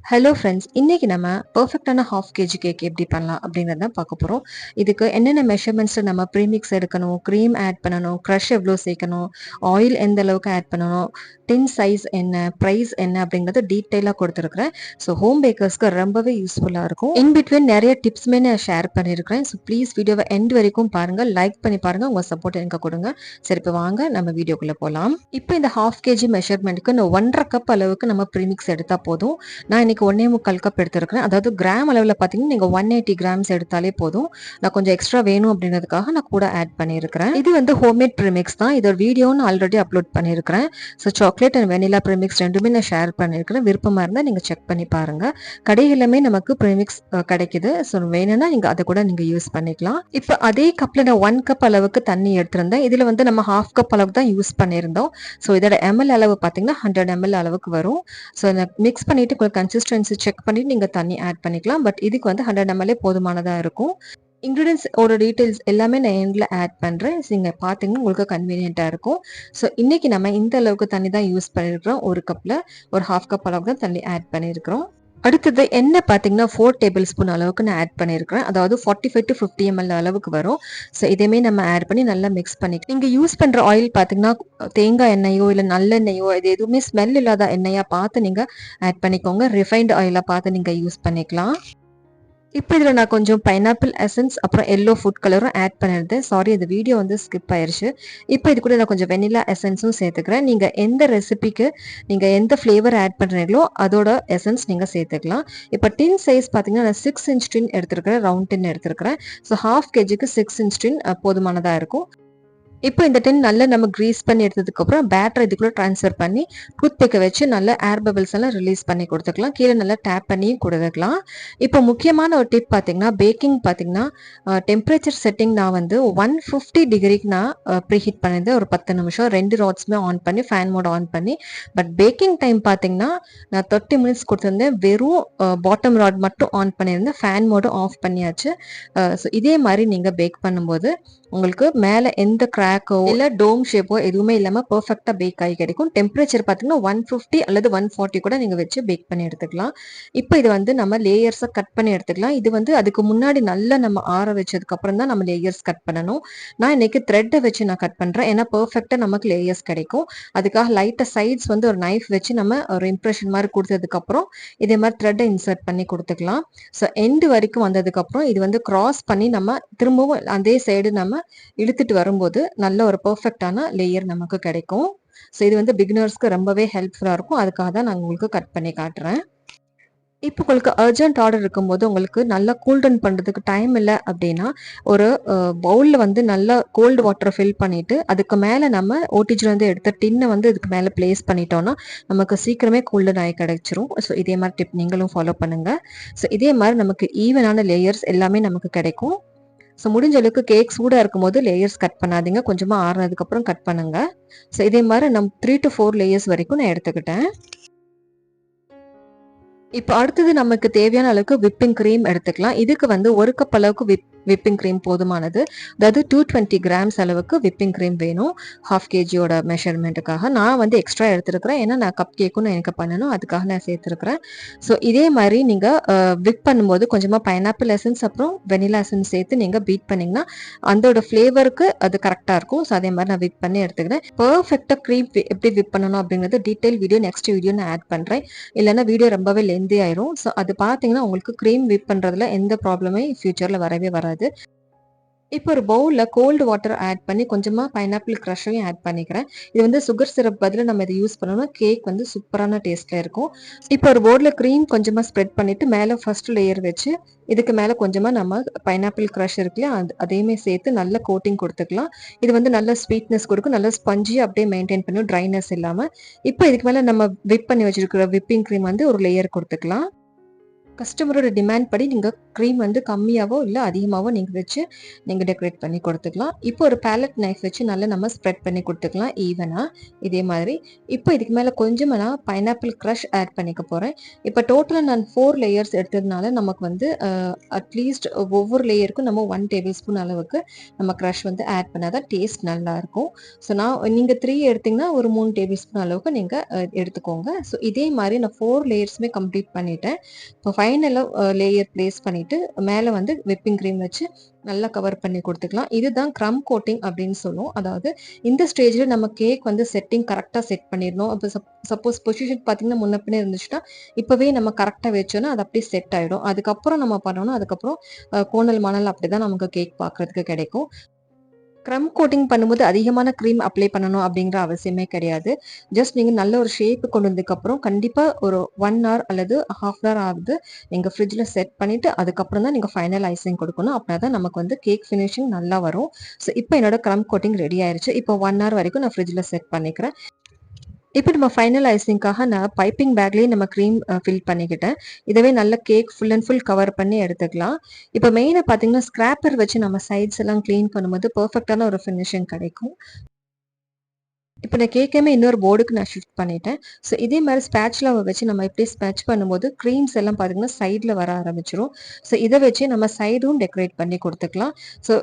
Hello friends, இன்னைக்கு நம்ம பெர்ஃபெக்டான half KG cake எப்படி பண்ணலாம் அப்படிங்கிறத பார்க்க போகிறோம். இதுக்கு என்னென்ன மெஷர்மெண்ட்ஸில் நம்ம ப்ரீமிக்ஸ் எடுக்கணும், க்ரீம் ஆட் பண்ணணும், க்ரஷ் எவ்வளோ சேர்க்கணும், ஆயில் எந்த அளவுக்கு ஆட் பண்ணணும், டின் சைஸ் என்ன, ப்ரைஸ் என்ன அப்படிங்கிறத டீட்டெயிலாக கொடுத்துருக்குறேன். ஸோ ஹோம் பேக்கர்ஸ்க்கு ரொம்பவே யூஸ்ஃபுல்லாக இருக்கும். இன் பிட்வீன் நிறைய டிப்ஸுமே நான் ஷேர் பண்ணியிருக்கிறேன். ஸோ ப்ளீஸ் வீடியோவை எண்ட் வரைக்கும் பாருங்கள், லைக் பண்ணி பாருங்கள், உங்கள் சப்போர்ட் எனக்கு கொடுங்க. சரி, இப்போ வாங்க நம்ம வீடியோக்குள்ளே போகலாம். இப்போ இந்த ஹாஃப் கேஜி மெஷர்மெண்ட்டுக்கு நான் 1.5 கப் அளவுக்கு நம்ம ப்ரீமிக்ஸ் எடுத்தால் போதும். நான் இன்னைக்கு 1.25 கப் எடுத்திருக்கிறேன். அதாவது கிராம் அளவில் பார்த்தீங்கன்னா நீங்கள் 180 கிராம்ஸ் எடுத்தாலே போதும். நான் கொஞ்சம் எக்ஸ்ட்ரா வேணும் அப்படின்றதுக்காக நான் கூட ஆட் பண்ணியிருக்கிறேன். இது வந்து ஹோம்மேட் ப்ரீமிக்ஸ் தான். இதோட வீடியோன்னு ஆல்ரெடி அப்லோட் பண்ணியிருக்கிறேன். So chocolate and vanilla premix ரெண்டுமே நான் ஷேர் பண்ணியிருக்கிறேன். விருப்பமாக இருந்தால் நீங்கள் செக் பண்ணி பாருங்கள். கடைகளிலுமே நமக்கு ப்ரீமிக்ஸ் கிடைக்குது. ஸோ வேணும்னா நீங்கள் அதை கூட நீங்கள் யூஸ் பண்ணிக்கலாம். இப்போ அதே கப்பில் நான் 1 கப் அளவுக்கு தண்ணி எடுத்திருந்தேன். இதில் வந்து நம்ம ஹாஃப் கப் அளவுக்கு தான் யூஸ் பண்ணியிருந்தோம். ஸோ இதோட எம்எல் அளவு பார்த்தீங்கன்னா 100 ml அளவுக்கு வரும். ஸோ மிக்ஸ் பண்ணிட்டு உங்களுக்கு கன்சிஸ்டன்சி செக் பண்ணிட்டு நீங்கள் தண்ணி ஆட் பண்ணிக்கலாம். பட் இதுக்கு வந்து 100 ml போதுமானதாக இருக்கும். இன்க்ரீடியன்ஸ் ஓட டீட்டெயில்ஸ் எல்லாமே நான் எண்டில் ஆட் பண்ணுறேன். நீங்கள் பார்த்தீங்கன்னா உங்களுக்கு கன்வீனியண்ட்டாக இருக்கும். ஸோ இன்றைக்கி நம்ம இந்த அளவுக்கு தண்ணி தான் யூஸ் பண்ணியிருக்கிறோம். ஒரு கப்பில் ஒரு ஹாஃப் கப் அளவுக்கு தான் தண்ணி ஆட் பண்ணியிருக்கிறோம். அடுத்தது எண்ணெய் பார்த்தீங்கன்னா 4 டேபிள் ஸ்பூன் அளவுக்கு நான் ஆட் பண்ணியிருக்கிறேன். அதாவது 45 to 50 ml அளவுக்கு வரும். ஸோ இதையுமே நம்ம ஆட் பண்ணி நல்லா மிக்ஸ் பண்ணிக்கலாம். நீங்கள் யூஸ் பண்ணுற ஆயில் பார்த்தீங்கன்னா தேங்காய் எண்ணெயோ இல்லை நல்லெண்ணெயோ இது எதுவுமே ஸ்மெல் இல்லாத எண்ணெயாக பார்த்து நீங்கள் ஆட் பண்ணிக்கோங்க. ரிஃபைன்டு ஆயிலாக பார்த்து நீங்கள் யூஸ் பண்ணிக்கலாம். இப்போ இதில் நான் கொஞ்சம் பைனாப்பிள் எசன்ஸ் அப்புறம் எல்லோ ஃபுட் கலரும் ஆட் பண்ணியிருந்தேன். சாரி, இந்த வீடியோ வந்து ஸ்கிப் ஆயிடுச்சு. இப்போ இது கூட நான் கொஞ்சம் வெனிலா எசன்ஸும் சேர்த்துக்கிறேன். நீங்கள் எந்த ரெசிபிக்கு நீங்கள் எந்த ஃப்ளேவர் ஆட் பண்ணுறீங்களோ அதோட எசன்ஸ் நீங்கள் சேர்த்துக்கலாம். இப்போ டின் சைஸ் பார்த்தீங்கன்னா நான் 6 inch டின் எடுத்துருக்கிறேன், ரவுண்ட் டின் எடுத்துருக்கிறேன். ஸோ ஹாஃப் கேஜிக்கு 6 inch டின் போதுமானதாக இருக்கும். இப்போ இந்த டின் நல்லா நம்ம கிரீஸ் பண்ணி எடுத்ததுக்கப்புறம் பேட்டர் இதுக்குள்ளே ட்ரான்ஸ்ஃபர் பண்ணி டூத்பிக்கை வச்சு நல்லா ஏர் பபிள்ஸ் எல்லாம் ரிலீஸ் பண்ணி கொடுத்துக்கலாம். கீழே நல்லா டேப் பண்ணியும் கொடுத்துக்கலாம். இப்போ முக்கியமான ஒரு டிப் பார்த்தீங்கன்னா பேக்கிங் பார்த்தீங்கன்னா டெம்பரேச்சர் செட்டிங் நான் வந்து 150 டிகிரிக்கு நான் ப்ரீஹீட் பண்ணியிருந்தேன். ஒரு 10 நிமிஷம் 2 ராட்ஸுமே ஆன் பண்ணி ஃபேன் மோட் ஆன் பண்ணி. பட் பேக்கிங் டைம் பார்த்தீங்கன்னா நான் 30 மினிட்ஸ் கொடுத்துருந்தேன். வெறும் பாட்டம் ராட் மட்டும் ஆன் பண்ணியிருந்தேன். ஃபேன் மோடும் ஆஃப் பண்ணியாச்சு. ஸோ இதே மாதிரி நீங்கள் பேக் பண்ணும்போது உங்களுக்கு மேலே எந்த கிராக்கோ இல்லை டோம் ஷேப்போ எதுவுமே இல்லாமல் பர்ஃபெக்டாக பேக் ஆகி கிடைக்கும். டெம்பரேச்சர் பார்த்தீங்கன்னா 150 அல்லது 140 கூட நீங்கள் வச்சு பேக் பண்ணி எடுத்துக்கலாம். இப்போ இது வந்து நம்ம லேயர்ஸை கட் பண்ணி எடுத்துக்கலாம். இது வந்து அதுக்கு முன்னாடி நல்லா நம்ம ஆற வச்சதுக்கப்புறம் தான் நம்ம லேயர்ஸ் கட் பண்ணணும். நான் இன்னைக்கு த்ரெட்டை வச்சு நான் கட் பண்ணுறேன். ஏன்னா பர்ஃபெக்டாக நமக்கு லேயர்ஸ் கிடைக்கும். அதுக்காக லைட்டாக சைட்ஸ் வந்து ஒரு நைஃப் வச்சு நம்ம ஒரு இம்ப்ரெஷன் மாதிரி கொடுத்ததுக்கப்புறம் இதே மாதிரி த்ரெட்டை இன்சர்ட் பண்ணி கொடுத்துக்கலாம். ஸோ எண்டு வரைக்கும் வந்ததுக்கப்புறம் இது வந்து கிராஸ் பண்ணி நம்ம திரும்பவும் அதே சைடு நம்ம இழுத்துட்டு வரும்போது நல்ல ஒரு பெர்ஃபெக்டான லேயர் நமக்கு கிடைக்கும். ஸோ இது வந்து பிகினர்ஸ்க்கு ரொம்பவே ஹெல்ப்ஃபுல்லாக இருக்கும். அதுக்காக தான் நான் உங்களுக்கு கட் பண்ணி காட்டுறேன். இப்போ உங்களுக்கு அர்ஜென்ட் ஆர்டர் இருக்கும்போது உங்களுக்கு நல்லா கூல் டவுன் பண்ணுறதுக்கு டைம் இல்லை அப்படின்னா ஒரு பவுலில் வந்து நல்லா கோல்டு வாட்டரை ஃபில் பண்ணிவிட்டு அதுக்கு மேலே நம்ம ஓடிஜிலேருந்து எடுத்த டின்னை வந்து இதுக்கு மேலே பிளேஸ் பண்ணிட்டோன்னா நமக்கு சீக்கிரமே கூல் டவுன் ஆகி கிடைச்சிரும். ஸோ இதே மாதிரி டிப் நீங்களும் ஃபாலோ பண்ணுங்கள். ஸோ இதே மாதிரி நமக்கு ஈவனான லேயர்ஸ் எல்லாமே நமக்கு கிடைக்கும். ஸோ முடிஞ்ச அளவுக்கு கேக் சூடாக இருக்கும்போது லேயர்ஸ் கட் பண்ணாதீங்க, கொஞ்சமாக ஆறுனதுக்கப்புறம் கட் பண்ணுங்க. ஸோ இதே மாதிரி நம்ம 3 to 4 லேயர்ஸ் வரைக்கும் நான் எடுத்துக்கிட்டேன். இப்போ அடுத்தது நமக்கு தேவையான அளவுக்கு விப்பிங் க்ரீம் எடுத்துக்கலாம். இதுக்கு வந்து 1 கப் அளவுக்கு விப்பிங் க்ரீம் போதுமானது. அதாவது 220 கிராம்ஸ் அளவுக்கு விப்பிங் க்ரீம் வேணும் ஹாஃப் கேஜியோட மெஷர்மெண்ட்டுக்காக. நான் வந்து எக்ஸ்ட்ரா எடுத்துருக்கிறேன். ஏன்னா நான் கப் கேக்கும் எனக்கு பண்ணணும், அதுக்காக நான் சேர்த்துருக்கிறேன். ஸோ இதே மாதிரி நீங்கள் விப் பண்ணும்போது கொஞ்சமாக பைனாப்பிள் எசன்ஸ் அப்புறம் வெனிலா எசன்ஸ் சேர்த்து நீங்கள் பீட் பண்ணிங்கன்னா அதோட ஃப்ளேவருக்கு அது கரெக்டாக இருக்கும். ஸோ அதே மாதிரி நான் விப் பண்ணி எடுத்துக்கிறேன். பர்ஃபெக்டாக க்ரீம் எப்படி விப் பண்ணணும் அப்படிங்கிறது டீட்டெயில் வீடியோ நெக்ஸ்ட் வீடியோ நான் ஆட் பண்ணுறேன். இல்லைன்னா வீடியோ ரொம்பவே லென்தி ஆயிரும். ஸோ அது பார்த்தீங்கன்னா உங்களுக்கு க்ரீம் விப் பண்ணுறதுல எந்த ப்ராப்ளமே ஃபியூச்சரில் வரவே வராது. இப்போ ஒரு பவுலில் கோல்டு வாட்டர் ஆட் பண்ணி கொஞ்சமாக பைனாப்பிள் க்ரஷையும் ஆட் பண்ணிக்கிறேன். இது வந்து சுகர் சிரப் பதில் நம்ம இதை யூஸ் பண்ணோம்னா கேக் வந்து சூப்பரான டேஸ்ட்டில் இருக்கும். இப்போ ஒரு பவுலில் க்ரீம் கொஞ்சமாக ஸ்ப்ரெட் பண்ணிவிட்டு மேலே ஃபர்ஸ்ட் லேயர் வச்சு இதுக்கு மேலே கொஞ்சமாக நம்ம பைனாப்பிள் க்ரஷ் இருக்குல்லையா அதையுமே சேர்த்து நல்ல கோட்டிங் கொடுத்துக்கலாம். இது வந்து நல்ல ஸ்வீட்னஸ் கொடுக்கும், நல்ல ஸ்பஞ்சியாக அப்படியே மெயின்டைன் பண்ணும், ட்ரைனஸ் இல்லாமல். இப்போ இதுக்கு மேலே நம்ம விப் பண்ணி வச்சிருக்கிற விப்பிங் க்ரீம் வந்து ஒரு லேயர் கொடுத்துக்கலாம். கஸ்டமரோட டிமாண்ட் படி நீங்க க்ரீம் வந்து கம்மியாவோ இல்ல அதிகமாவோ நீங்க வச்சு நீங்க டெக்கரேட் பண்ணி குடுத்துக்கலாம். இப்போ ஒரு பேலட் நைஃப் வச்சு நல்லா நம்ம ஸ்ப்ரெட் பண்ணி குடுத்துக்கலாம் ஈவனா. இதே மாதிரி இப்போ இதுக்கு மேல கொஞ்சமா நான் பைனாப்பிள் கிரஷ் ஆட் பண்ணிக்க போறேன். இப்போ டோட்டலா நான் 4 லேயர்ஸ் எடுத்ததுனால நமக்கு வந்து அட்லீஸ்ட் ஒவ்வொரு லேயருக்கும் நம்ம 1 டேபிள் ஸ்பூன் அளவுக்கு நம்ம கிரஷ் வந்து ஆட் பண்ணா தான் டேஸ்ட் நல்லாயிருக்கும். ஸோ நீங்க 3 எடுத்தீங்கன்னா ஒரு 3 டேபிள் ஸ்பூன் அளவுக்கு நீங்க எடுத்துக்கோங்க. ஸோ இதே மாதிரி நான் 4 லேயர்ஸுமே கம்ப்ளீட் பண்ணிட்டேன். இப்போ ஃபைனலா லேயர் பிளேஸ் பண்ணிட்டு மேல வந்து விப்பிங் கிரீம் வச்சு நல்லா கவர் பண்ணி குடுத்துக்கலாம். இதுதான் க்ரம் கோட்டிங் அப்படின்னு சொல்லுவோம். அதாவது இந்த ஸ்டேஜ்ல நம்ம கேக் வந்து செட்டிங் கரெக்ட்டா செட் பண்ணிரணும். அப்ப சப்போஸ் பொசிஷன் பார்த்தீங்கன்னா முன்ன பின்ன இருந்துச்சுன்னா, இப்பவே நம்ம கரெக்ட்டா வச்சோம்னா அது அப்படியே செட் ஆயிடும். அதுக்கப்புறம் நம்ம பண்ணோம்னா, அதுக்கப்புறம் கோணல், மாணல் அப்படிதான் நமக்கு கேக் பார்க்கறதுக்கு கிடைக்கும். க்ரம் கோட்டிங் பண்ணும்போது அதிகமான கிரீம் அப்ளை பண்ணணும் அப்படிங்கிற அவசியமே கிடையாது. ஜஸ்ட் நீங்க நல்ல ஒரு ஷேப் கொண்டு வந்ததுக்கப்புறம் கண்டிப்பா ஒரு 1 ஹவர் அல்லது 1/2 ஹவர் ஆகுது நீங்க ஃப்ரிட்ஜ்ல செட் பண்ணிட்டு அதுக்கப்புறம் தான் நீங்க ஃபைனல் ஐசிங் கொடுக்கணும். அப்படின்னா தான் நமக்கு வந்து கேக் ஃபினிஷிங் நல்லா வரும். ஸோ இப்போ என்னோட க்ரம் கோட்டிங் ரெடி ஆயிருச்சு. இப்போ 1 ஹவர் வரைக்கும் நான் ஃப்ரிட்ஜ்ல செட் பண்ணிக்கிறேன். இப்போ நம்ம ஃபைனல் ஐசிங்காக நான் பைப்பிங் பேக்லேயே நம்ம க்ரீம் ஃபில் பண்ணிக்கிட்டேன். இதவே நல்ல cake full and full cover பண்ணி எடுத்துக்கலாம். இப்போ மெயினா பார்த்தீங்கன்னா, ஸ்க்ராப்பர் வச்சு நம்ம சைட்ஸ் எல்லாம் கிளீன் பண்ணும்போது பெர்ஃபெக்ட்டான ஒரு ஃபினிஷிங் கிடைக்கும். இப்போ நான் கேக்கையுமே இன்னொரு போர்டுக்கு நான் ஷிஃப்ட் பண்ணிட்டேன். ஸோ இதே மாரி ஸ்பேச்சுலாவ வச்சு நம்ம இப்படியே ஸ்பேட்ச் பண்ணும்போது க்ரீம்ஸ் எல்லாம் பார்த்தீங்கன்னா, சைட்ல வர ஆரம்பிச்சுரும். ஸோ இத வச்சு நம்ம சைடும் டெக்கரேட் பண்ணி குடுத்துக்கலாம். ஸோ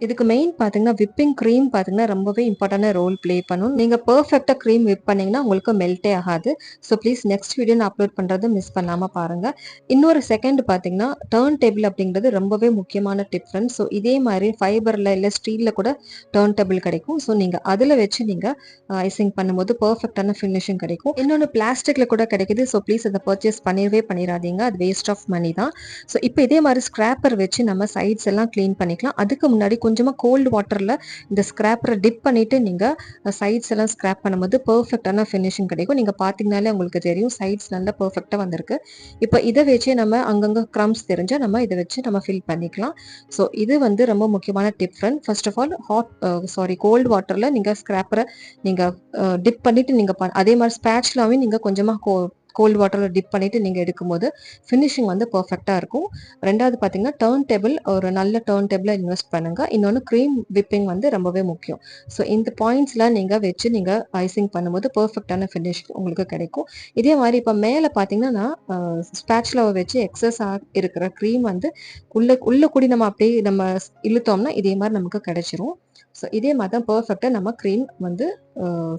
இதுக்கு மெயின் பார்த்தீங்கன்னா, விப்பிங் கிரீம் பார்த்தீங்கன்னா, ரொம்பவே இம்பார்ட்டன்டான ரோல் ப்ளே பண்ணும். நீங்க பெர்ஃபெக்ட்டா கிரீம் விப் பண்ணீங்கன்னா, உங்களுக்கு மெல்ட்டே ஆகாது. ஸோ ப்ளீஸ் நெக்ஸ்ட் வீடியோ நான் அப்லோட் பண்றத மிஸ் பண்ணாம பாருங்க. இன்னொரு செகண்ட் பார்த்தீங்கன்னா, டர்ன் டேபிள் அப்படிங்கிறது ரொம்பவே முக்கியமான டிஃபரன்ஸ். ஸோ இதே மாரி ஃபைபர்ல இல்ல ஸ்டீல்ல கூட டர்ன் டேபிள் கிடைக்கும். ஸோ நீங்க அதுல வச்சு நீங்க ஐசிங் பண்ணும்போது பெர்ஃபெக்ட்டான ஃபினிஷிங் கிடைக்கும். இன்னொன்னு பிளாஸ்டிக்ல கூட கிடைக்குது. ஸோ ப்ளீஸ் அத பர்ச்சேஸ் பண்ணிறவே பண்ணிறாதீங்க. அது வேஸ்ட் ஆஃப் மனி தான். ஸோ இப்போ இதே மாரி ஸ்க்ராப்பர் வச்சு நம்ம சைட்ஸ் எல்லாம் கிளீன் பண்ணிக்கலாம். அதுக்கு முன்னாடி கொஞ்சமா கோல்டு வாட்டர்ல இந்த ஸ்க்ராப்பர டிப் பண்ணிட்டு நீங்க சைட்ஸ் எல்லாம் ஸ்க்ராப் பண்ணும்போது பெர்ஃபெக்ட்டான ஃபினிஷிங் கிடைக்கும். நீங்க பார்த்தீங்கனாலே உங்களுக்கு தெரியும் சைட்ஸ் நல்லா பெர்ஃபெக்ட்டா வந்திருக்கு. இப்போ இத வச்சே நம்ம அங்கங்க கிரம்ப்ஸ் தெரிஞ்சா நம்ம இத வச்சு நம்ம ஃபில் பண்ணிக்கலாம். ஸோ இது வந்து ரொம்ப முக்கியமான difference. First of all cold வாட்டர்ல நீங்க ஸ்க்ராப்பர நீங்க டிப் பண்ணிட்டு நீங்க அதே மாரி ஸ்பேட்சுலாவையும் நீங்க கொஞ்சமா கோல்ட் வாட்டர்ல டிப் பண்ணிட்டு நீங்க எடுக்கும்போது ஃபினிஷிங் வந்து பெர்ஃபெக்ட்டா இருக்கும். 2வது பார்த்தீங்கன்னா, டர்ன் டேபிள் ஒரு நல்ல டர்ன் டேபிள்ல இன்வெஸ்ட் பண்ணுங்க. இன்னொன்னு கிரீம் விப்பிங் வந்து ரொம்பவே முக்கியம். ஸோ இந்த பாயிண்ட்ஸ்லாம் நீங்க வச்சு நீங்க ஐசிங் பண்ணும்போது பெர்ஃபெக்ட்டான ஃபினிஷ் உங்களுக்கு கிடைக்கும். இதே மாரி இப்ப மேல பார்த்தீங்கன்னா, நான் ஸ்பேட்சுலாவ வச்சு எக்ஸஸ் இருக்கிற கிரீம் வந்து உள்ள கூடி நம்ம அப்படியே நம்ம இழுத்தோம்னா, இதே மாரி நமக்கு கிடைச்சிரும். ஸோ இதே மாரி தான் பெர்ஃபெக்ட்டா நம்ம கிரீம் வந்து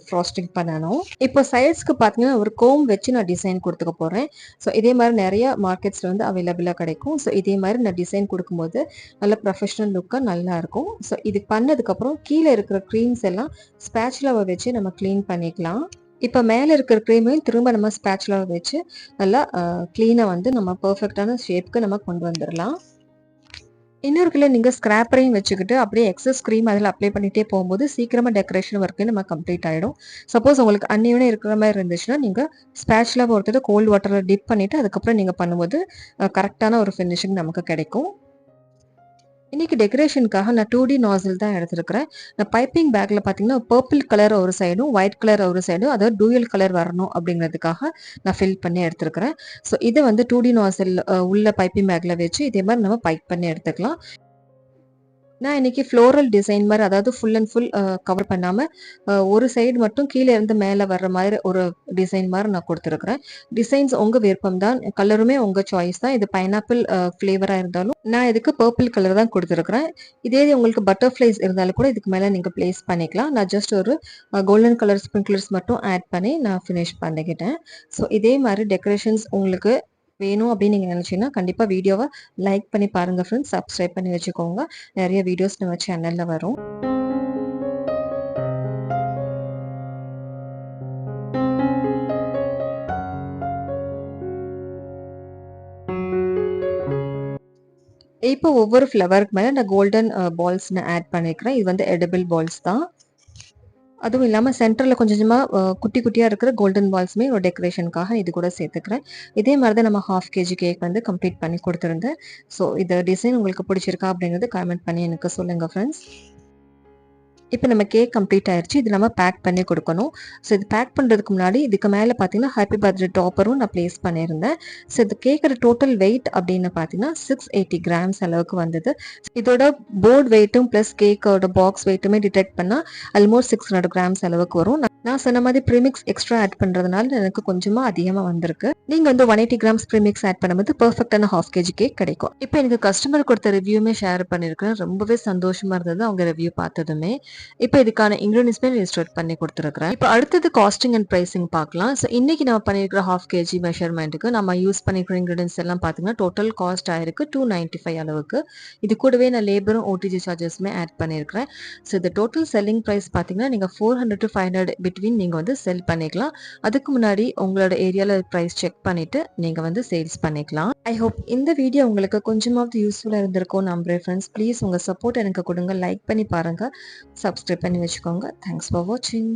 ஃப்ராஸ்டிங் பண்ணணும். இப்போ சைட்ஸ்க்கு பார்த்தீங்கன்னா, ஒரு கோம் வச்சு நான் டிசைன் குடுத்துக்க போறேன். ஸோ இதே மாரி நெறைய மார்க்கெட்ஸ்ல வந்து அவைலபிளா கிடைக்கும். ஸோ இதே மாரி நான் டிசைன் குடுக்கும்போது நல்ல ப்ரொஃபஷனல் லுக்கா நல்லாருக்கும். ஸோ இது பண்ணதுக்கப்புறம் கீழ இருக்கிற கிரீம்ஸ் எல்லாம் ஸ்பேச்சுலாவ வச்சு நம்ம கிளீன் பண்ணிக்கலாம். இப்ப மேல இருக்கிற கிரீமையும் திரும்ப நம்ம ஸ்பேச்சுலாவ வச்சு நல்லா கிளீனா வந்து நம்ம பெர்ஃபெக்ட்டான ஷேப்க்கு நம்ம கொண்டு வந்துரலாம். இன்னொரு கீழ நீங்க ஸ்க்ராப்பரையும் வச்சுக்கிட்டு அப்படியே எக்ஸஸ் கிரீம் அதில அப்ளை பண்ணிட்டே போகும்போது சீக்கிரமா டெக்கரேஷன் ஒர்க்கு நம்ம கம்ப்ளீட் ஆயிடும். சப்போஸ் உங்களுக்கு அன்ஈவனா இருக்கிற மாரி இருந்துச்சுன்னா, நீங்க ஸ்பேச்சுலா பொறுத்தது கோல்ட் வாட்டர்ல டிப் பண்ணிட்டு அதுக்கப்புறம் நீங்க பண்ணும்போது கரெக்ட்டான ஒரு ஃபினிஷிங் நமக்கு கிடைக்கும். இன்னைக்கு டெக்கரேஷனுக்காக நான் 2டி நாசில் தான் எடுத்திருக்கிறேன். நான் பைப்பிங் பேக்ல பார்த்தீங்கன்னா, பர்பிள் கலர் ஒரு சைடும், ஒயிட் கலர் ஒரு சைடும், அதாவது டூயல் கலர் வரணும் அப்படிங்கிறதுக்காக நான் ஃபில் பண்ணி எடுத்திருக்கிறேன். ஸோ இத வந்து 2டி நாசில் உள்ள பைப்பிங் பேக்ல வச்சு இதே மாரி நம்ம பைப் பண்ணி எடுத்துக்கலாம். நான் இன்னைக்கு ஃப்ளோரல் டிசைன் மாரி அதாவது ஃபுல் அண்ட் ஃபுல் கவர் பண்ணாம, ஒரு சைடு மட்டும் கீழ இருந்து மேல வர்ற மாரி ஒரு டிசைன் மாரி நான் குடுத்துருக்கிறேன். டிசைன்ஸ் உங்க விருப்பம் தான். கலருமே உங்க சாய்ஸ் தான். இது பைனாப்பிள் ஃப்ளேவரா இருந்தாலும், நான் இதுக்கு பர்பிள் கலர் தான் குடுத்துருக்கிறேன். இதே இது உங்களுக்கு பட்டர்ஃப்ளைஸ் இருந்தாலும் கூட இதுக்கு மேல நீங்க பிளேஸ் பண்ணிக்கலாம். நான் ஜஸ்ட் ஒரு கோல்டன் கலர் ஸ்ப்ரிங்க்லர்ஸ் மட்டும் ஆட் பண்ணி நான் ஃபினிஷ் பண்ணிக்கிட்டேன். ஸோ இதே மாரி டெக்கரேஷன்ஸ் உங்களுக்கு வேணும் அப்படின்னு நீங்க நினைச்சீங்கன்னா, கண்டிப்பா வீடியோவ லைக் பண்ணி பாருங்க ஃப்ரெண்ட்ஸ். சப்ஸ்கிரைப் பண்ணி வச்சுக்கோங்க. நெறைய வீடியோஸ் நம்ம சேனல்ல வரும். இப்போ ஒவ்வொரு ஃப்ளவருக்கு மேல நான் கோல்டன் பால்ஸ் நான் ஆட் பண்ணிக்கிறேன். இது வந்து எடிபிள் பால்ஸ் தான். அதுவும் இல்லாம சென்டர்ல கொஞ்சம் கொஞ்சமா குட்டி குட்டியா இருக்கிற கோல்டன் பால்ஸுமே ஒரு டெக்கரேஷனுக்காக இது கூட சேர்த்துக்கிறேன். இதே மாரி தான் நம்ம 1/2 கேஜி கேக் வந்து கம்ப்ளீட் பண்ணி குடுத்துருந்தேன். ஸோ இந்த டிசைன் உங்களுக்கு பிடிச்சிருக்கா அப்படிங்கிறது கமெண்ட் பண்ணி எனக்கு சொல்லுங்க ஃப்ரெண்ட்ஸ். இப்போ நம்ம கேக் கம்ப்ளீட் ஆயிருச்சு. இது நம்ம பேக் பண்ணி குடுக்கணும். ஸோ இது பேக் பண்றதுக்கு முன்னாடி இதுக்கு மேல பார்த்தீங்கன்னா, ஹேப்பி பர்த்டே டாப்பரும் நான் பிளேஸ் பண்ணியிருந்தேன். ஸோ இது கேக்கோட டோட்டல் வெயிட் அப்படின்னு பார்த்தீங்கன்னா, 680 கிராம்ஸ் அளவுக்கு வந்தது. இதோட போர்ட் வெயிட்டும் பிளஸ் கேக்கோட பாக்ஸ் வெயிட்டுமே டிடெக்ட் பண்ணா ஆல்மோஸ்ட் 600 கிராம்ஸ் அளவுக்கு வரும். நான் சொன்ன மாதிரி ப்ரீமிக்ஸ் எக்ஸ்ட்ரா ஆட் பண்றதுனால எனக்கு கொஞ்சமா அதிகமா வந்திருக்கு. நீங்க வந்து 180 கிராம்ஸ் ப்ரீமிக்ஸ் ஆட் பண்ணும்போது பெர்ஃபெக்ட்டான ஹாஃப் கேஜி கேக் கிடைக்கும். இப்போ எனக்கு கஸ்டமர் கொடுத்த ரிவ்யூமே ஷேர் பண்ணியிருக்கிறேன். ரொம்பவே சந்தோஷமா இருந்தது அவங்க ரிவ்யூ பார்த்ததுமே. இப்போ இதுக்கான இன்கிரீடியன்ஸ்மே லிஸ்ட் பண்ணி கொடுத்துருக்கிறேன். இப்போ அடுத்தது காஸ்டிங் அண்ட் பிரைசிங் பார்க்கலாம். ஸோ இன்னைக்கு நம்ம பண்ணியிருக்கிற ஹாஃப் கேஜி மெஷர்மெண்ட்டுக்கு நம்ம யூஸ் பண்ணிருக்கிற இன்கிரீடியன்ஸ் எல்லாம் பார்த்தீங்கன்னா டோட்டல் காஸ்ட் ஆயிருக்கு 295 அளவுக்கு. இது கூடவே நான் லேபரும் ஓடிஜி சார்ஜஸ்மே ஆட் பண்ணியிருக்கிறேன். ஸோ இந்த டோட்டல் செல்லிங் ப்ரைஸ் பார்த்தீங்கன்னா நீங்கள் 400 to 500 பிட்வீன் நீங்கள் வந்து செல் பண்ணிக்கலாம். அதுக்கு முன்னாடி உங்களோட ஏரியாவில் ப்ரைஸ் செக் பண்ணிட்டு நீங்கள் வந்து சேல்ஸ் பண்ணிக்கலாம். ஐ ஹோப் இந்த வீடியோ உங்களுக்கு கொஞ்சமாவது யூஸ்ஃபுல்லாக இருந்திருக்கும் நம்புறேன் ஃப்ரெண்ட்ஸ். ப்ளீஸ் உங்கள் சப்போர்ட் எனக்கு கொடுங்க. லைக் பண்ணி பாருங்கள். சப்ஸ்கிரைப் பண்ணி வச்சுக்கோங்க. தேங்க்ஸ் ஃபார் வாட்சிங்.